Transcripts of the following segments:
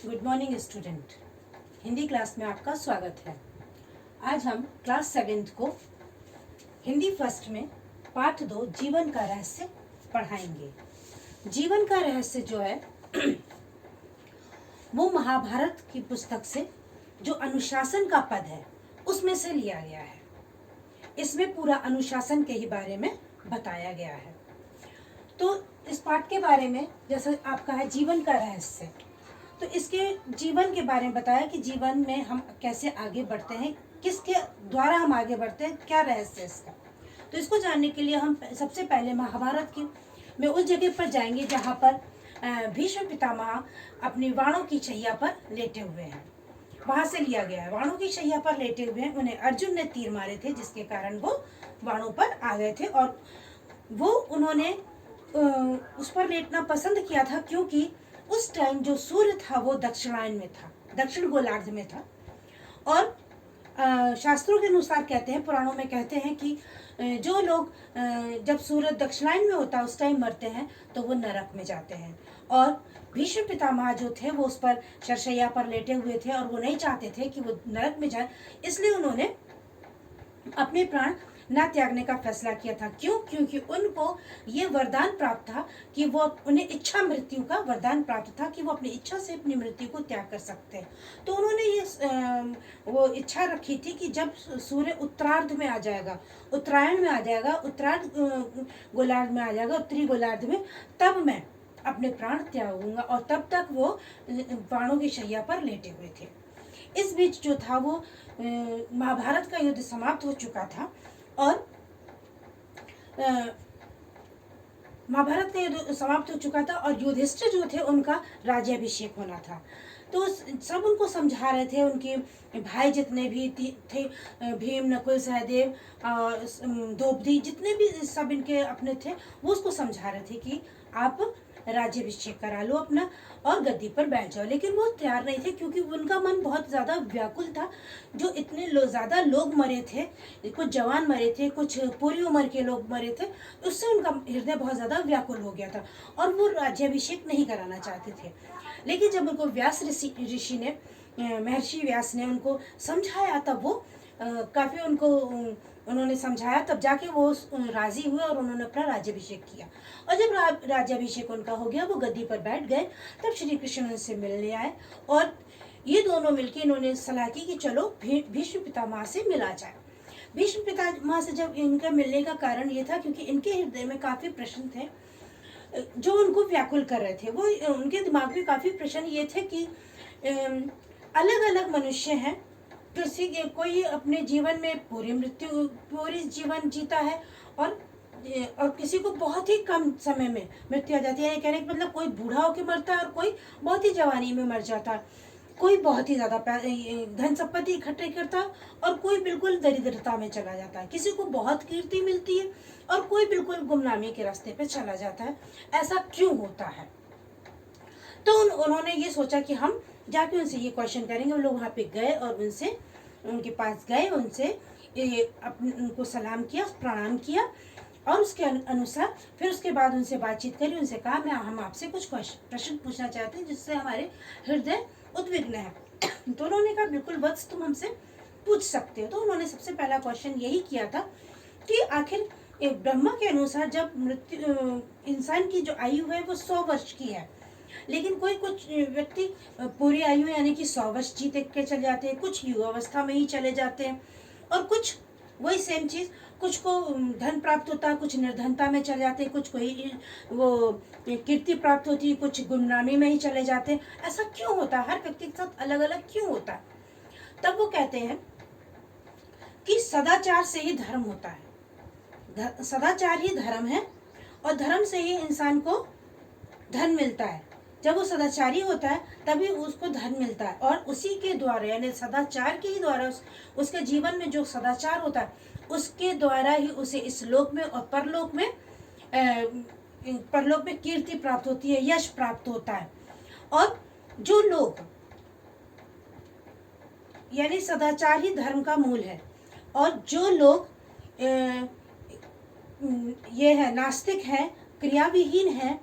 Good morning student. Hindi class में आपका स्वागत है। आज हम क्लास 7th को हिंदी फर्स्ट में पाठ 2 जीवन का रहस्य पढ़ाएंगे। जीवन का रहस्य जो है वो महाभारत की पुस्तक से जो अनुशासन का पद है उसमें से लिया गया है। इसमें पूरा अनुशासन के ही बारे में बताया गया है। तो इस पाठ के बारे में जैसे आपका है जीवन का रहस्य, तो इसके जीवन के बारे में बताया कि जीवन में हम कैसे आगे बढ़ते हैं, किसके द्वारा हम आगे बढ़ते हैं, क्या रहस्य है इसका। तो इसको जानने के लिए हम सबसे पहले महाभारत की में उस जगह पर जाएंगे जहाँ पर भीष्म पितामह अपनी वाणों की शैया पर लेटे हुए हैं। वहां से लिया गया है। वाणों की शैया पर लेटे हुए हैं, उन्हें अर्जुन ने तीर मारे थे जिसके कारण वो वाणों पर आ गए थे और वो उन्होंने उस पर लेटना पसंद किया था क्योंकि उस टाइम जो सूर्य था वो दक्षिणायन में था, दक्षिण गोलार्ध में था। और शास्त्रों के अनुसार कहते हैं, पुराणों में कहते हैं कि जो लोग जब सूर्य दक्षिणायन में होता है उस टाइम मरते हैं तो वो नरक में जाते हैं। और भीष्म पितामह जो थे वो उस पर शरशैया पर लेटे हुए थे और वो नहीं चाहते थे कि वो नरक में जाए, इसलिए उन्होंने अपने प्राण न त्यागने का फैसला किया था। क्यों? क्योंकि उनको ये वरदान प्राप्त था कि वो उन्हें इच्छा मृत्यु का वरदान प्राप्त था कि वो अपनी इच्छा से अपनी मृत्यु को त्याग कर सकते हैं। तो उन्होंने ये वो इच्छा रखी थी कि जब सूर्य उत्तरार्ध में आ जाएगा, उत्तरायण में आ जाएगा, उत्तरार्ध गोलार्ध में आ जाएगा, उत्तरी गोलार्ध में, तब मैं अपने प्राण त्यागूंगा। और तब तक वो बाणों की शैया पर लेटे हुए थे। इस बीच जो था वो महाभारत का युद्ध समाप्त हो चुका था और महाभारत का युद्ध समाप्त हो चुका था और युधिष्ठिर जो थे उनका राज्याभिषेक होना था। तो सब उनको समझा रहे थे, उनके भाई जितने भी थे, भीम, नकुल, सहदेव, द्रौपदी, जितने भी सब इनके अपने थे, वो उसको समझा रहे थे कि आप राज्याभिषेक करा लो अपना और गद्दी पर बैठ जाओ। लेकिन वो तैयार नहीं थे क्योंकि उनका मन बहुत ज़्यादा व्याकुल था। जो इतने ज़्यादा लोग मरे थे, कुछ जवान मरे थे, कुछ पूरी उम्र के लोग मरे थे, उससे उनका हृदय बहुत ज़्यादा व्याकुल हो गया था और वो राज्याभिषेक नहीं कराना चाहते थे। लेकिन जब उनको व्यास ऋषि ने, महर्षि व्यास ने उनको समझाया, तब वो काफ़ी उन्होंने समझाया, तब जाके वो राजी हुए और उन्होंने अपना राज्याभिषेक किया। और जब राज्याभिषेक उनका हो गया, वो गद्दी पर बैठ गए, तब श्री कृष्ण उनसे मिलने आए और ये दोनों मिलके इन्होंने सलाह की कि चलो भीष्म पितामह से मिला जाए। भीष्म पितामह से जब इनका मिलने का कारण ये था क्योंकि इनके हृदय में काफ़ी प्रश्न थे जो उनको व्याकुल कर रहे थे। वो उनके दिमाग में काफ़ी प्रश्न ये थे कि अलग अलग मनुष्य हैं, कोई अपने जीवन में पूरी जीवन जीता है और किसी को बहुत ही कम समय में मृत्यु आ जाती है। कहने का मतलब कोई बूढ़ा होकर मरता है और कोई बहुत ही जवानी में मर जाता है। कोई बहुत ही ज़्यादा धन संपत्ति इकट्ठे करता है और कोई बिल्कुल दरिद्रता में चला जाता है। किसी को बहुत कीर्ति मिलती है और कोई बिल्कुल गुमनामी के रास्ते पे चला जाता है। ऐसा क्यों होता है? तो उन्होंने ये सोचा कि हम जाके उनसे ये क्वेश्चन करेंगे। हम लोग वहाँ पे गए और उनके पास गए, उनसे उनको सलाम किया, प्रणाम किया और उसके अनुसार फिर उसके बाद उनसे बातचीत करी। उनसे कहा हम आपसे कुछ प्रश्न पूछना चाहते हैं जिससे हमारे हृदय उद्विग्न है। तो उन्होंने कहा बिल्कुल वत्स, तुम हमसे पूछ सकते हो। तो उन्होंने सबसे पहला क्वेश्चन यही किया था कि आखिर ब्रह्मा के अनुसार जब इंसान की जो आयु है वो 100 वर्ष की है, लेकिन कुछ व्यक्ति पूरी आयु यानी कि 100 वर्ष जीते के चले जाते हैं, कुछ युवावस्था में ही चले जाते हैं और कुछ वही सेम चीज़, कुछ को धन प्राप्त होता है, कुछ निर्धनता में चले जाते हैं, कुछ कोई वो कीर्ति प्राप्त होती है, कुछ गुमनामी में ही चले जाते हैं। ऐसा क्यों होता है? हर व्यक्ति के साथ अलग अलग क्यों होता है? तब वो कहते हैं कि सदाचार से ही धर्म होता है, सदाचार ही धर्म है और धर्म से ही इंसान को धन मिलता है। जब वो सदाचारी होता है तभी उसको धन मिलता है और उसी के द्वारा यानी सदाचार के ही द्वारा उसके जीवन में जो सदाचार होता है उसके द्वारा ही उसे इस लोक में और परलोक में कीर्ति प्राप्त होती है, यश प्राप्त होता है। और जो लोग यानी सदाचार ही धर्म का मूल है और जो लोग ये है नास्तिक है, क्रियाविहीन है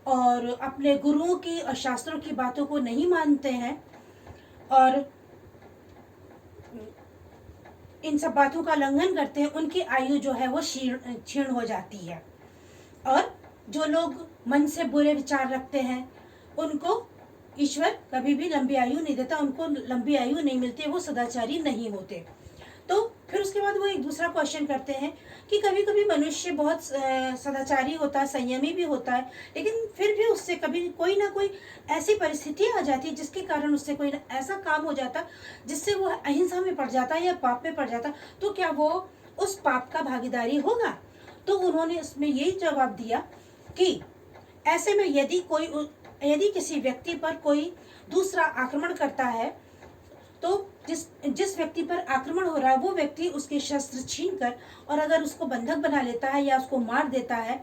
और अपने गुरुओं की और शास्त्रों की बातों को नहीं मानते हैं और इन सब बातों का उल्लंघन करते हैं, उनकी आयु जो है वो क्षीण हो जाती है। और जो लोग मन से बुरे विचार रखते हैं उनको ईश्वर कभी भी लंबी आयु नहीं देता, उनको लंबी आयु नहीं मिलती, वो सदाचारी नहीं होते। तो फिर उसके बाद वो एक दूसरा क्वेश्चन करते हैं कि कभी कभी मनुष्य बहुत सदाचारी होता है, संयमी भी होता है, लेकिन फिर भी उससे कभी कोई ना कोई ऐसी परिस्थिति आ जाती है जिसके कारण उससे कोई ऐसा काम हो जाता जिससे वो अहिंसा में पड़ जाता या पाप में पड़ जाता, तो क्या वो उस पाप का भागीदारी होगा? तो उन्होंने इसमें यही जवाब दिया कि ऐसे में यदि किसी व्यक्ति पर कोई दूसरा आक्रमण करता है, तो जिस व्यक्ति पर आक्रमण हो रहा है वो व्यक्ति उसके शस्त्र छीन कर और अगर उसको बंधक बना लेता है या उसको मार देता है,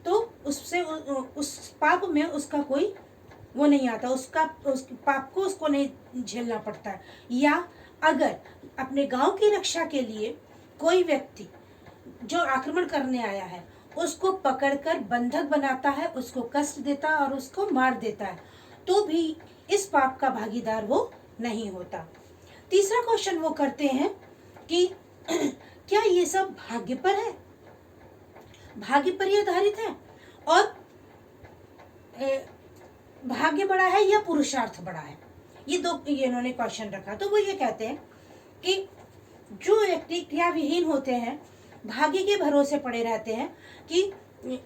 तो उससे उस पाप में उसका कोई वो नहीं आता, उस पाप को उसको नहीं झेलना पड़ता है। या अगर अपने गांव की रक्षा के लिए कोई व्यक्ति जो आक्रमण करने आया है उसको पकड़कर बंधक बनाता है, उसको कष्ट देता है और उसको मार देता है, तो भी इस पाप का भागीदार वो नहीं होता। तीसरा क्वेश्चन वो करते हैं कि क्या ये सब भाग्य पर है, भाग्य पर ही आधारित है, और भाग्य बड़ा है या पुरुषार्थ बड़ा है? ये इन्होंने क्वेश्चन रखा। तो वो ये कहते हैं कि जो व्यक्ति क्रिया विहीन होते हैं, भाग्य के भरोसे पड़े रहते हैं कि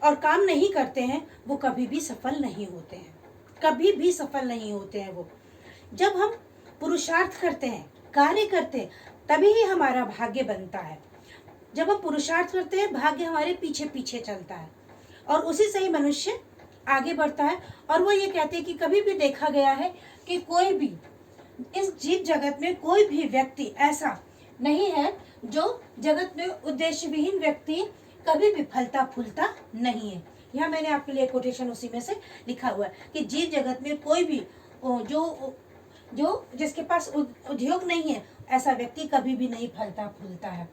और काम नहीं करते हैं, वो कभी भी सफल नहीं होते हैं, कभी भी सफल नहीं होते हैं। वो जब हम पुरुषार्थ करते हैं, कार्य करते हैं, तभी ही हमारा भाग्य बनता है। जब हम पुरुषार्थ करते हैं, भाग्य हमारे पीछे पीछे चलता है और उसी से ही मनुष्य आगे बढ़ता है। और वो ये कहते हैं कि कभी भी देखा गया है कि कोई भी इस जीव जगत में कोई भी व्यक्ति ऐसा नहीं है जो जगत में उद्देश्य विहीन व्यक्ति कभी भी फलता फूलता नहीं है। यहाँ मैंने आपके लिए कोटेशन उसी में से लिखा हुआ है कि जीव जगत में कोई भी जो जिसके पास उद्योग नहीं है, ऐसा व्यक्ति कभी भी नहीं फलता फूलता है।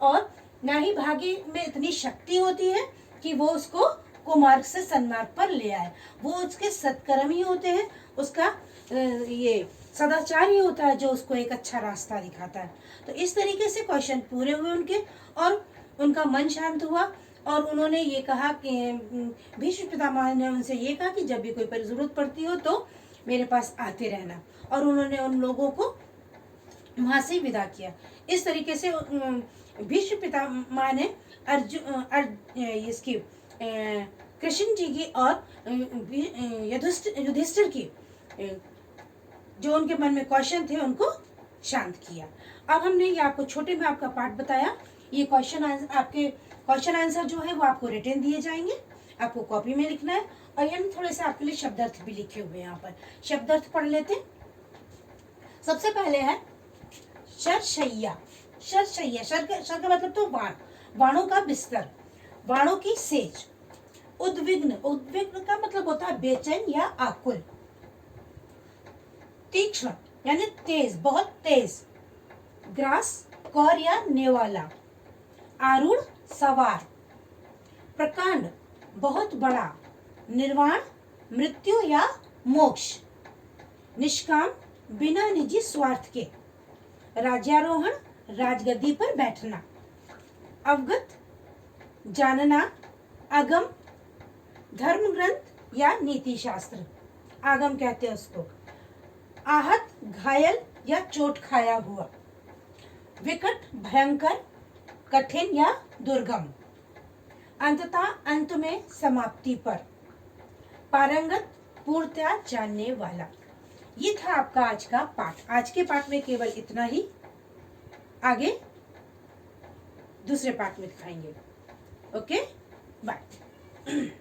और ना ही भाग्य में इतनी शक्ति होती है कि वो उसको कुमार्ग से सन्मार्ग पर ले आए। वो उसके सत्कर्म ही होते हैं, उसका ये सदाचार ही होता है जो उसको एक अच्छा रास्ता दिखाता है। तो इस तरीके से क्वेश्चन पूरे हुए उनके और उनका मन शांत हुआ। और उन्होंने ये कहा कि भीष्म पितामह ने उनसे ये कहा कि जब भी कोई जरूरत पड़ती हो तो मेरे पास आते रहना। और उन्होंने उन लोगों को वहां से विदा किया। इस तरीके से भीष्म पितामह ने कृष्ण जी की और युधिष्ठिर की जो उनके मन में क्वेश्चन थे उनको शांत किया। अब हमने ये आपको छोटे में आपका पाठ बताया। ये आपके क्वेश्चन आंसर जो है वो आपको रिटन दिए जाएंगे, आपको कॉपी में लिखना है। और यहाँ थोड़े से आपके लिए शब्दार्थ भी लिखे हुए हैं। यहाँ पर शब्दार्थ पढ़ लेते हैं। सबसे पहले है शरशैया। शरशैया, शर का मतलब तो वाणों का बिस्तर, वाणों की सेज। उद्विग्न, उद्विग्न का मतलब होता है बेचैन या आकुल। तीक्ष्ण यानी तेज, बहुत तेज। ग्रास, कौर या नेवाला। आरूढ़, सवार। प्रकांड, बहुत बड़ा। निर्वाण, मृत्यु या मोक्ष। निष्काम, बिना निजी स्वार्थ के। राज्यारोहण, राजगद्दी पर बैठना। अवगत, जानना। अगम, धर्म ग्रंथ या नीति शास्त्र, आगम कहते हैं उसको। आहत, घायल या चोट खाया हुआ। विकट, भयंकर, कठिन या दुर्गम। अंततः, अंत में, समाप्ति पर। पारंगत, पूर्णतया जानने वाला। ये था आपका आज का पाठ। आज के पाठ में केवल इतना ही, आगे दूसरे पाठ में दिखाएंगे। Okay, bye.